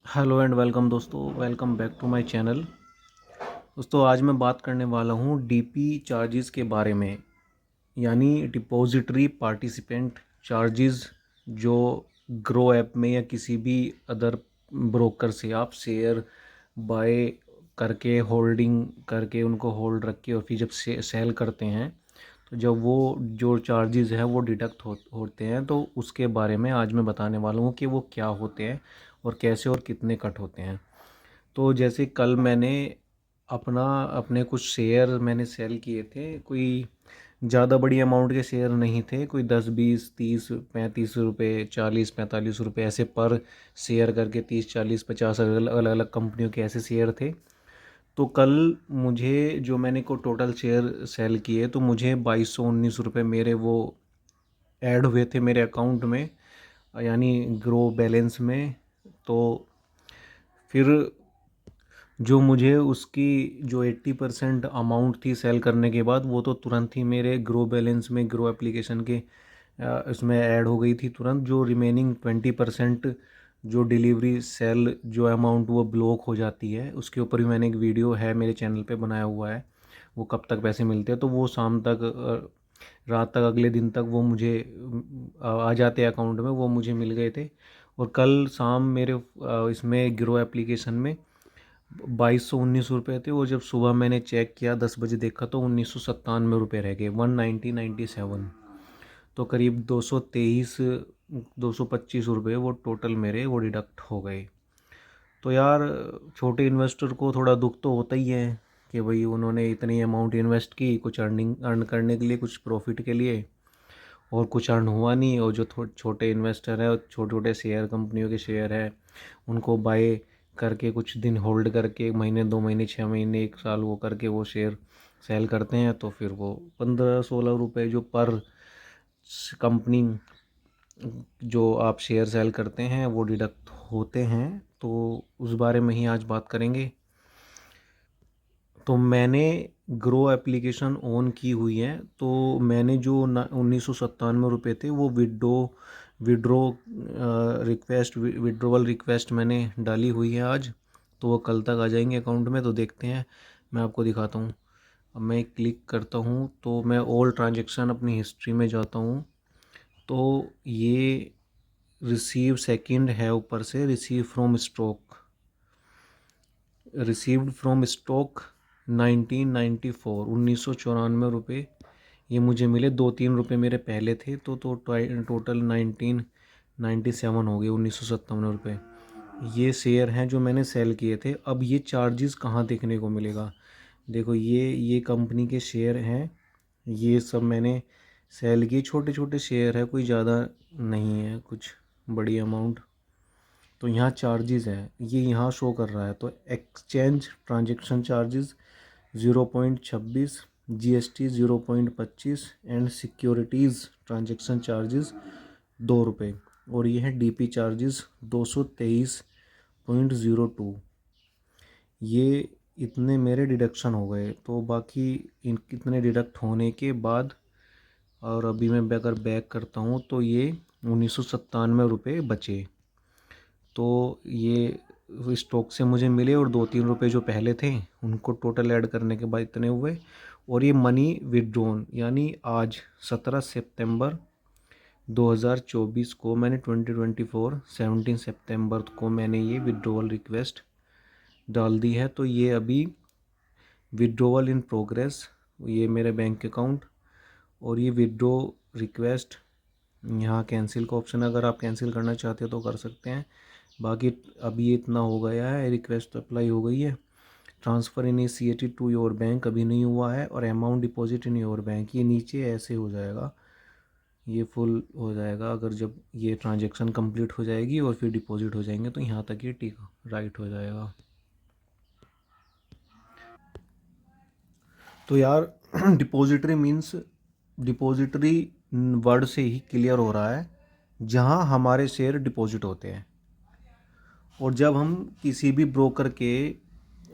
Hello and welcome दोस्तों, welcome back to my channel. दोस्तों, आज मैं बात करने वाला हूँ डीपी चार्जेस के बारे में, यानी डिपॉजिटरी पार्टिसिपेंट चार्जेस, जो ग्रो ऐप में या किसी भी अदर ब्रोकर से आप शेयर बाय करके होल्डिंग करके उनको होल्ड रख के और फिर जब सेल करते हैं तो जब वो जो चार्जेस है वो डिडक्ट होते हैं, तो उसके बारे में आज मैं बताने वाला हूँ कि वो क्या होते हैं और कैसे और कितने कट होते हैं। तो जैसे कल मैंने अपने कुछ शेयर मैंने सेल किए थे। कोई ज़्यादा बड़ी अमाउंट के शेयर नहीं थे, कोई 10 20 30 35 रुपये, 40 45 रुपये ऐसे पर शेयर करके 30 40 50 अलग अलग कंपनियों के ऐसे शेयर थे। तो कल मुझे जो मैंने को टोटल शेयर सेल किए तो मुझे 2219 रुपये मेरे वो ऐड हुए थे मेरे अकाउंट में, यानी ग्रो बैलेंस में। तो फिर जो मुझे उसकी जो 80% अमाउंट थी सेल करने के बाद, वो तो तुरंत ही मेरे ग्रो बैलेंस में ग्रो एप्लीकेशन के इसमें ऐड हो गई थी तुरंत। जो रिमेनिंग 20% जो डिलीवरी सेल जो अमाउंट वो ब्लॉक हो जाती है, उसके ऊपर भी मैंने एक वीडियो है मेरे चैनल पे बनाया हुआ है, वो कब तक पैसे मिलते हैं। तो वो शाम तक रात तक अगले दिन तक वो मुझे आ जाते अकाउंट में, वो मुझे मिल गए थे। और कल शाम मेरे इसमें ग्रो एप्लीकेशन में 2219 रुपये थे, और जब सुबह मैंने चेक किया 10 बजे देखा तो 1997 रुपये रह गए, 1997। तो करीब 225 रुपये वो टोटल मेरे वो डिडक्ट हो गए। तो यार, छोटे इन्वेस्टर को थोड़ा दुख तो होता ही है कि भाई उन्होंने इतनी अमाउंट इन्वेस्ट की कुछ अर्न करने के लिए, कुछ प्रॉफिट के लिए, और कुछ अर्न हुआ नहीं। और जो छोटे इन्वेस्टर है, छोटे छोटे शेयर कंपनियों के शेयर है, उनको बाय करके कुछ दिन होल्ड करके महीने 2 महीने 6 महीने 1 साल वो करके वो शेयर सेल करते हैं, तो फिर वो 15 16 रुपये जो पर कंपनी जो आप शेयर सेल करते हैं वो डिडक्ट होते हैं। तो उस बारे में ही आज बात करेंगे। तो मैंने ग्रो एप्लीकेशन ऑन की हुई है, तो मैंने जो 1997 रुपये थे वो विड्रो रिक्वेस्ट विड्रोवल रिक्वेस्ट मैंने डाली हुई है आज। तो वो कल तक आ जाएंगे अकाउंट में। तो देखते हैं, मैं आपको दिखाता हूँ। अब मैं क्लिक करता हूँ तो मैं ऑल ट्रांजेक्शन अपनी हिस्ट्री में जाता हूँ। तो ये रिसीव सेकंड है, ऊपर से receive from stock, received from stock 1994, 1994 रुपये ये मुझे मिले। 2 3 रुपये मेरे पहले थे, तो टोटल 1997 हो गए, 1997 रुपये। ये शेयर हैं जो मैंने सेल किए थे। अब ये चार्जेस कहाँ देखने को मिलेगा? देखो, ये कंपनी के शेयर हैं, ये सब मैंने सेल किए। छोटे छोटे शेयर है, कोई ज़्यादा नहीं है कुछ बड़ी अमाउंट। तो यहाँ चार्जेस है, ये यहाँ शो कर रहा है। तो exchange transaction charges 0.26, GST 0.25 and securities transaction charges 2 रुपये। और ये है डीपी चार्जेस 223.02। ये इतने मेरे डिडक्शन हो गए। तो बाकी इन कितने डिडक्ट होने के बाद, और अभी मैं अगर बैक करता हूँ तो ये 1997 रुपये बचे। तो ये स्टॉक से मुझे मिले, और 2 3 रुपये जो पहले थे उनको टोटल ऐड करने के बाद इतने हुए। और ये मनी विड्रॉन, यानी आज 17 सितंबर 2024 को मैंने 2024 17 सितंबर को मैंने ये विड्रॉवल रिक्वेस्ट डाल दी है। तो ये अभी विड्रॉवल इन प्रोग्रेस, ये मेरे बैंक अकाउंट। और ये विड्रॉ रिक्वेस्ट, यहाँ कैंसिल का ऑप्शन, अगर आप कैंसिल करना चाहते हो तो कर सकते हैं। बाकी अभी ये इतना हो गया है, रिक्वेस्ट अप्लाई हो गई है। Transfer initiated to your bank अभी नहीं हुआ है, और amount deposit in your bank ये नीचे ऐसे हो जाएगा, ये फुल हो जाएगा अगर जब ये ट्रांजैक्शन कंप्लीट हो जाएगी और फिर डिपॉजिट हो जाएंगे, तो यहाँ तक ये टिक राइट हो जाएगा। तो यार, डिपॉजिटरी मीन्स, डिपॉजिटरी वर्ड से ही क्लियर हो रहा है जहाँ हमारे शेयर डिपॉजिट होते हैं। और जब हम किसी भी ब्रोकर के,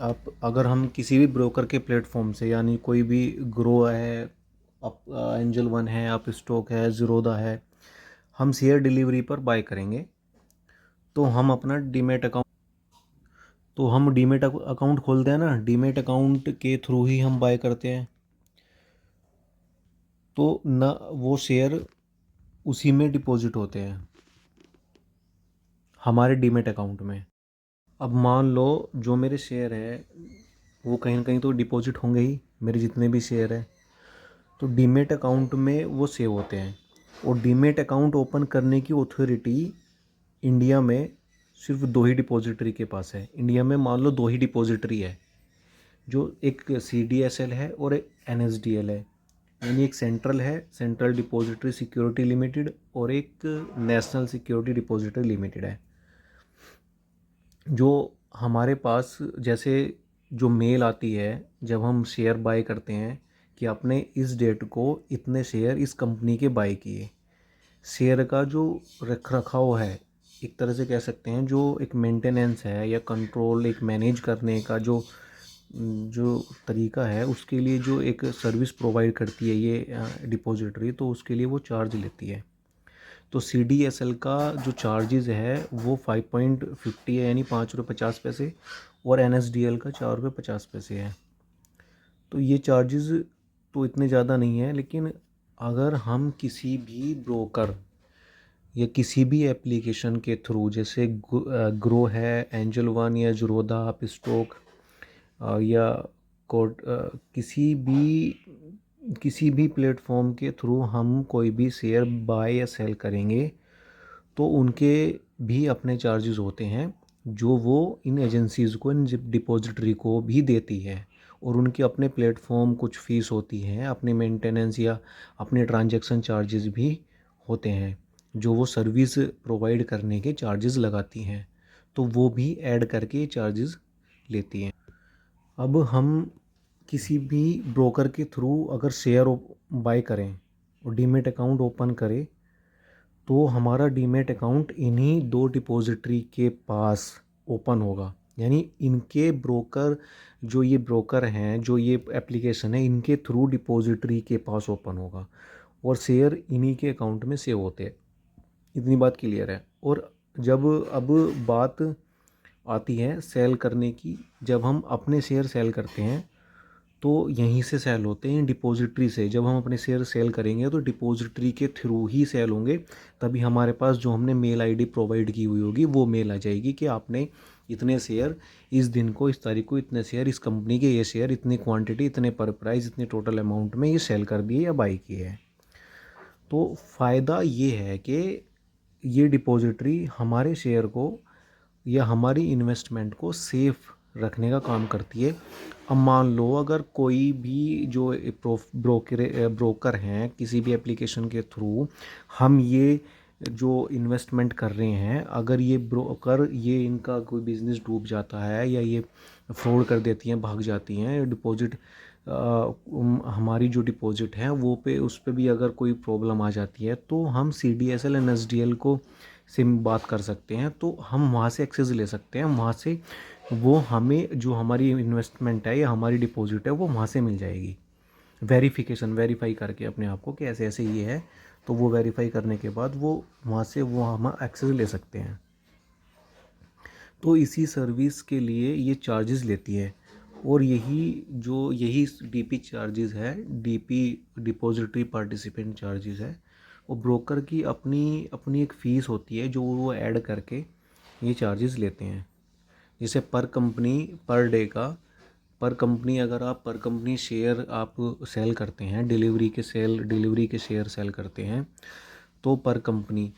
आप अगर हम किसी भी ब्रोकर के प्लेटफॉर्म से, यानी कोई भी ग्रो है, आप एंजल वन है, आप स्टॉक है, ज़ीरोदा है, हम शेयर डिलीवरी पर बाय करेंगे तो हम अपना डीमेट अकाउंट तो हम डीमेट अकाउंट खोलते हैं ना, डीमेट अकाउंट के थ्रू ही हम बाय करते हैं, तो ना वो शेयर उसी में डिपॉजिट होते हैं हमारे डीमेट अकाउंट में। अब मान लो जो मेरे शेयर है वो कहीं ना कहीं तो डिपॉजिट होंगे ही, मेरे जितने भी शेयर है, तो डीमेट अकाउंट में वो सेव होते हैं। और डीमेट अकाउंट ओपन करने की अथॉरिटी इंडिया में सिर्फ 2 ही डिपॉजिटरी के पास है। इंडिया में मान लो 2 ही डिपॉजिटरी है, जो एक CDSL है और एक NSDL है। यानी एक सेंट्रल है, सेंट्रल डिपॉजिटरी सिक्योरिटी लिमिटेड, और एक नेशनल सिक्योरिटी डिपॉजिटरी लिमिटेड है। जो हमारे पास जैसे जो मेल आती है जब हम शेयर बाय करते हैं कि आपने इस डेट को इतने शेयर इस कंपनी के बाय किए, शेयर का जो रख रखाव है, एक तरह से कह सकते हैं जो एक मेंटेनेंस है या कंट्रोल, एक मैनेज करने का जो जो तरीका है, उसके लिए जो एक सर्विस प्रोवाइड करती है ये डिपॉजिटरी, तो उसके लिए वो चार्ज लेती है। तो CDSL का जो चार्जेज़ है वो 5.50 है, यानी 5 रुपये 50 पैसे, और NSDL का 4 रुपये 50 पैसे है। तो ये चार्जेज़ तो इतने ज़्यादा नहीं है, लेकिन अगर हम किसी भी ब्रोकर या किसी भी एप्लीकेशन के थ्रू, जैसे ग्रो है, एंजल वन या ज़ीरोधा, अपस्टॉक या कोड, किसी भी प्लेटफॉर्म के थ्रू हम कोई भी शेयर बाय या सेल करेंगे, तो उनके भी अपने चार्जेस होते हैं, जो वो इन एजेंसीज़ को, इन डिपॉजिटरी को भी देती है। और उनके अपने प्लेटफॉर्म कुछ फ़ीस होती हैं, अपने मेंटेनेंस या अपने ट्रांजैक्शन चार्जेस भी होते हैं, जो वो सर्विस प्रोवाइड करने के चार्जेस लगाती हैं, तो वो भी ऐड करके चार्जेस लेती हैं। अब हम किसी भी ब्रोकर के थ्रू अगर शेयर बाय करें और डीमेट अकाउंट ओपन करें, तो हमारा डीमेट अकाउंट इन्हीं 2 डिपॉजिटरी के पास ओपन होगा। यानी इनके ब्रोकर, जो ये ब्रोकर हैं, जो ये एप्लीकेशन है, इनके थ्रू डिपॉजिटरी के पास ओपन होगा और शेयर इन्हीं के अकाउंट में सेव होते हैं। इतनी बात क्लियर है। और जब अब बात आती है सेल करने की, जब हम अपने शेयर सेल करते हैं तो यहीं से सेल होते हैं, डिपॉजिटरी से। जब हम अपने शेयर सेल करेंगे तो डिपॉजिटरी के थ्रू ही सेल होंगे, तभी हमारे पास जो हमने मेल आईडी प्रोवाइड की हुई होगी वो मेल आ जाएगी कि आपने इतने शेयर इस दिन को, इस तारीख को, इतने शेयर इस कंपनी के, ये शेयर इतनी क्वांटिटी, इतने पर प्राइस, इतने टोटल अमाउंट में ये सेल कर दिए या बाई किए हैं। तो फ़ायदा ये है कि ये डिपॉजिटरी हमारे शेयर को या हमारी इन्वेस्टमेंट को सेफ रखने का काम करती है। अब मान लो अगर कोई भी जो ब्रोकर हैं, किसी भी एप्लीकेशन के थ्रू हम ये जो इन्वेस्टमेंट कर रहे हैं, अगर ये ब्रोकर, ये इनका कोई बिज़नेस डूब जाता है या ये फ्रॉड कर देती हैं, भाग जाती हैं, डिपॉजिट हमारी जो डिपॉजिट है वो पे, उस पे भी अगर कोई प्रॉब्लम आ जाती है, तो हम CDSL NSDL को से बात कर सकते हैं, तो हम वहाँ से एक्सेस ले सकते हैं। वहाँ से वो हमें जो हमारी इन्वेस्टमेंट है या हमारी डिपॉजिट है वो वहाँ से मिल जाएगी, वेरीफाई करके अपने आप को कि ऐसे ऐसे ये है, तो वो वेरीफाई करने के बाद वो वहाँ से वो हम एक्सेस ले सकते हैं। तो इसी सर्विस के लिए ये चार्जेस लेती है। और यही DP चार्जेस है, DP डिपॉजिटरी पार्टिसिपेंट चार्जेस है। और ब्रोकर की अपनी अपनी एक फ़ीस होती है जो वो ऐड करके ये चार्जेस लेते हैं। जैसे पर कंपनी, पर डे का, पर कंपनी, अगर आप पर कंपनी शेयर आप सेल करते हैं, डिलीवरी के शेयर सेल करते हैं, तो पर कंपनी,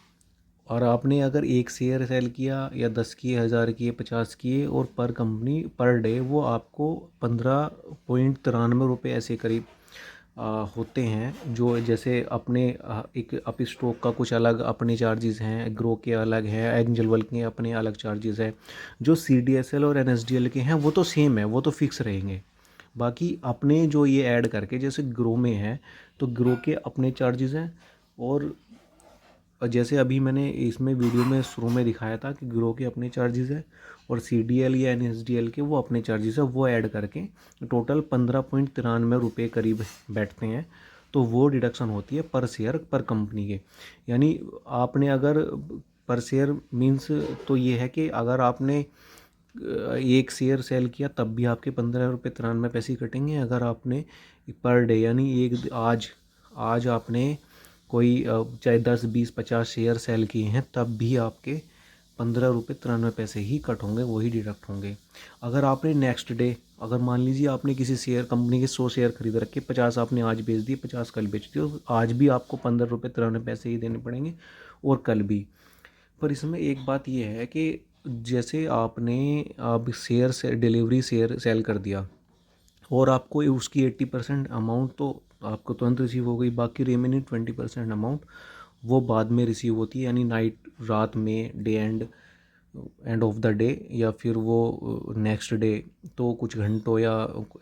और आपने अगर एक शेयर सेल किया या 10 किए, 1000 किए, 50 किए, और पर कंपनी पर डे वो आपको 15.93 रुपये ऐसे करीब होते हैं। जो जैसे अपने एक अप स्टॉक का कुछ अलग अपने चार्जेस हैं, ग्रो के अलग हैं, एंजल वन के अपने अलग चार्जेस हैं, जो CDSL और NSDL के हैं वो तो सेम है, वो तो फिक्स रहेंगे। बाकी अपने जो ये ऐड करके, जैसे ग्रो में है तो ग्रो के अपने चार्जेस हैं, और जैसे अभी मैंने इसमें वीडियो में शुरू में दिखाया था कि ग्रो के अपने चार्जेस है, और CDL या NSDL के वो अपने चार्जेस है, वो ऐड करके टोटल 15.93 रुपये करीब बैठते हैं। तो वो डिडक्शन होती है पर शेयर, पर कंपनी के। यानी आपने अगर पर शेयर मीन्स तो ये है कि अगर आपने एक शेयर सेल किया तब भी आपके 15 रुपये 93 पैसे कटेंगे। अगर आपने पर डे यानी आज आपने कोई चाहे 10 20 50 शेयर सेल किए हैं तब भी आपके 15 रुपये 93 पैसे ही कट होंगे, वही डिडक्ट होंगे। अगर आपने नेक्स्ट डे, अगर मान लीजिए आपने किसी शेयर कंपनी के 100 शेयर खरीद रखे, 50 आपने आज बेच दिए, 50 कल बेच दिए, तो आज भी आपको 15 रुपये 93 पैसे ही देने पड़ेंगे और कल भी। पर इसमें एक बात यह है कि जैसे आपने अब शेयर से डिलीवरी शेयर सेल कर दिया और आपको उसकी 80% अमाउंट तो आपको तुरंत रिसीव हो गई, बाकी रिमेनिंग 20% अमाउंट वो बाद में रिसीव होती है, यानी रात में, day end of the day, या फिर वो नेक्स्ट डे, तो कुछ घंटों या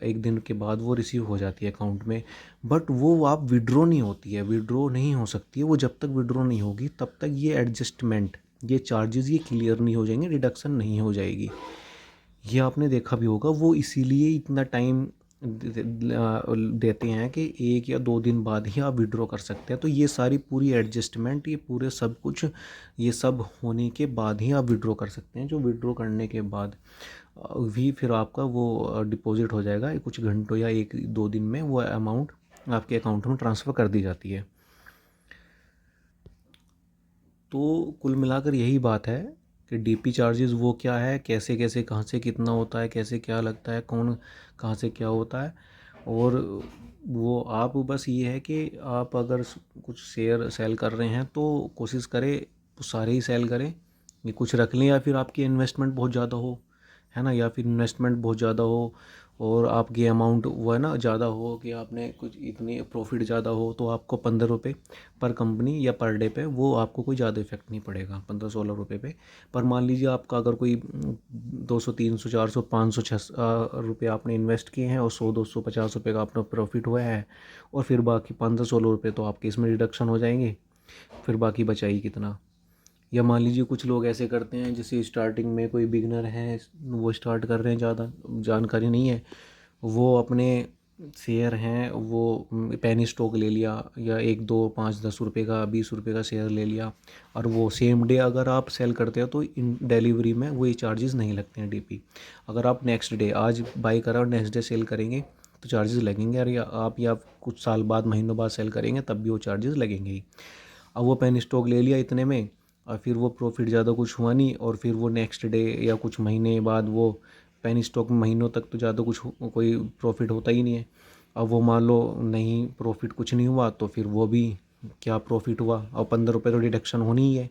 एक दिन के बाद वो रिसीव हो जाती है अकाउंट में। बट वो आप विड्रॉ नहीं होती है, विड्रॉ नहीं हो सकती है वो। जब तक विड्रॉ नहीं होगी तब तक ये एडजस्टमेंट, ये चार्जेस ये क्लियर नहीं हो जाएंगे, रिडक्शन नहीं हो जाएगी। ये आपने देखा भी होगा, वो इसीलिए इतना टाइम देते हैं कि 1 या 2 दिन बाद ही आप विड्रॉ कर सकते हैं। तो ये सारी पूरी एडजस्टमेंट, ये पूरे सब कुछ, ये सब होने के बाद ही आप विड्रॉ कर सकते हैं। जो विड्रॉ करने के बाद भी फिर आपका वो डिपॉजिट हो जाएगा, कुछ घंटों या 1 2 दिन में वो अमाउंट आपके अकाउंट में ट्रांसफ़र कर दी जाती है। तो कुल मिलाकर यही बात है कि डीपी चार्जेस वो क्या है, कैसे कैसे, कहाँ से कितना होता है, कैसे क्या लगता है, कौन कहाँ से क्या होता है। और वो आप बस ये है कि आप अगर कुछ शेयर सेल कर रहे हैं तो कोशिश करें वो सारे ही सेल करें, ये कुछ रख लें, या फिर आपकी इन्वेस्टमेंट बहुत ज़्यादा हो, है ना, या फिर इन्वेस्टमेंट बहुत ज़्यादा हो और आपकी अमाउंट वो है ना ज़्यादा हो कि आपने कुछ इतनी प्रॉफिट ज़्यादा हो, तो आपको 15 रुपये पर कंपनी या पर डे पे वो आपको कोई ज़्यादा इफेक्ट नहीं पड़ेगा 15 16 रुपये पे। पर मान लीजिए आपका अगर कोई 200 300 400 500 6 रुपये आपने इन्वेस्ट किए हैं और 100 250 रुपये का अपना प्रॉफिट हुआ है, और फिर बाकी 15 16 रुपये तो आपके इसमें डिडक्शन हो जाएंगे, फिर बाकी बचा ही कितना। या मान लीजिए कुछ लोग ऐसे करते हैं, जैसे स्टार्टिंग में कोई बिगनर है, वो स्टार्ट कर रहे हैं, ज़्यादा जानकारी नहीं है, वो अपने शेयर हैं वो पेनी स्टॉक ले लिया, या 1 2 5 10 रुपये का 20 रुपये का शेयर ले लिया, और वो सेम डे अगर आप सेल करते हो तो इन डिलीवरी में वो ये चार्जेस नहीं लगते हैं डीपी। अगर आप नेक्स्ट डे आज बाई करा और नेक्स्ट डे सेल करेंगे तो चार्जेस लगेंगे, और या कुछ साल बाद, महीनों बाद सेल करेंगे तब भी वो चार्जेस लगेंगे ही। अब वो पेनी स्टॉक ले लिया इतने में, और फिर वो प्रॉफिट ज़्यादा कुछ हुआ नहीं, और फिर वो नेक्स्ट डे या कुछ महीने बाद वो पेनी स्टॉक में महीनों तक तो ज़्यादा कुछ कोई प्रॉफिट होता ही नहीं है। अब वो मान लो नहीं, प्रॉफिट कुछ नहीं हुआ, तो फिर वो भी क्या प्रॉफिट हुआ, और 15 रुपये तो डिडक्शन होनी ही है।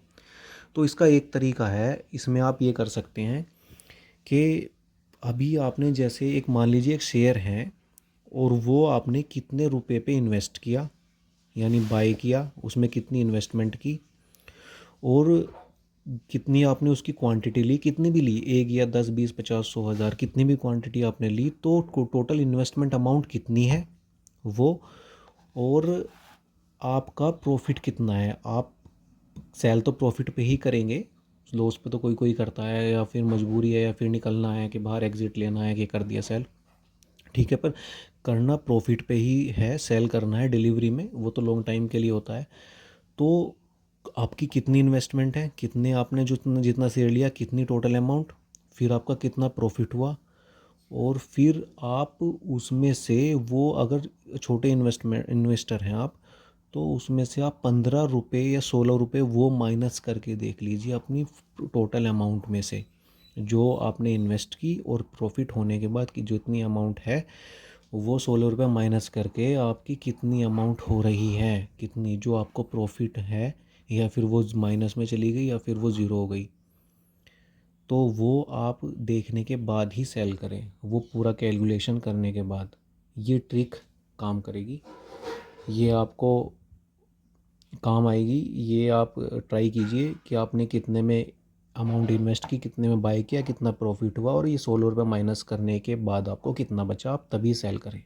तो इसका एक तरीका है, इसमें आप ये कर सकते हैं कि अभी आपने जैसे एक मान लीजिए एक शेयर है और वो आपने कितने रुपए पे इन्वेस्ट किया, यानी बाय किया, उसमें कितनी इन्वेस्टमेंट की, और कितनी आपने उसकी क्वांटिटी ली, कितनी भी ली, 1 या 10 20 50 100 1000, कितनी भी क्वांटिटी आपने ली, तो टोटल इन्वेस्टमेंट अमाउंट कितनी है वो, और आपका प्रॉफिट कितना है। आप सेल तो प्रॉफिट पे ही करेंगे, लॉस पे तो कोई कोई करता है, या फिर मजबूरी है, या फिर निकलना है कि बाहर एग्ज़िट लेना है कि कर दिया सेल, ठीक है। पर करना प्रॉफिट पे ही है, सेल करना है डिलीवरी में, वो तो लॉन्ग टाइम के लिए होता है। तो आपकी कितनी इन्वेस्टमेंट है, कितने आपने जितना जितना शेयर लिया, कितनी टोटल अमाउंट, फिर आपका कितना प्रॉफिट हुआ, और फिर आप उसमें से वो, अगर छोटे इन्वेस्टर हैं आप, तो उसमें से आप 15 रुपये या 16 रुपये वो माइनस करके देख लीजिए अपनी टोटल अमाउंट में से, जो आपने इन्वेस्ट की और प्रॉफिट होने के बाद की जितनी अमाउंट है, वो 16 रुपये माइनस करके आपकी कितनी अमाउंट हो रही है, कितनी जो आपको प्रॉफिट है, या फिर वो माइनस में चली गई या फिर वो ज़ीरो हो गई, तो वो आप देखने के बाद ही सेल करें, वो पूरा कैलकुलेशन करने के बाद। ये ट्रिक काम करेगी, ये आपको काम आएगी। ये आप ट्राई कीजिए कि आपने कितने में अमाउंट इन्वेस्ट की, कितने में बाय किया, कितना प्रॉफिट हुआ, और ये 16 रुपये माइनस करने के बाद आपको कितना बचा, आप तभी सेल करें,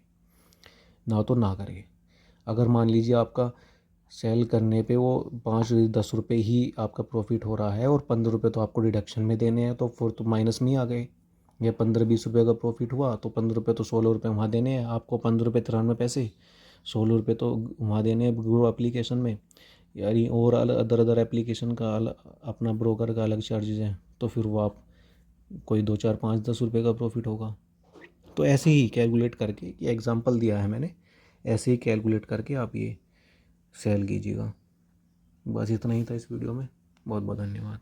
ना तो ना करें। अगर मान लीजिए आपका सेल करने पे वो 5 10 रुपये ही आपका प्रॉफिट हो रहा है और 15 रुपये तो आपको डिडक्शन में देने हैं, तो फिर तो माइनस में ही आ गए। या 15 20 रुपये का प्रॉफिट हुआ तो 15 रुपये तो 16 रुपये वहाँ देने हैं आपको, 15 रुपये 93 पैसे, 16 रुपये तो वहाँ देने हैं ग्रो एप्लीकेशन में, यानी और अदर अदर एप्लीकेशन का अपना ब्रोकर का अलग चार्जेज हैं, तो फिर वो आप कोई 2 4 5 10 रुपये का प्रॉफिट होगा। तो ऐसे ही कैलकुलेट करके, ये एग्जांपल दिया है मैंने, ऐसे ही कैलकुलेट करके आप ये सेल कीजिएगा। बस इतना ही था इस वीडियो में। बहुत बहुत धन्यवाद।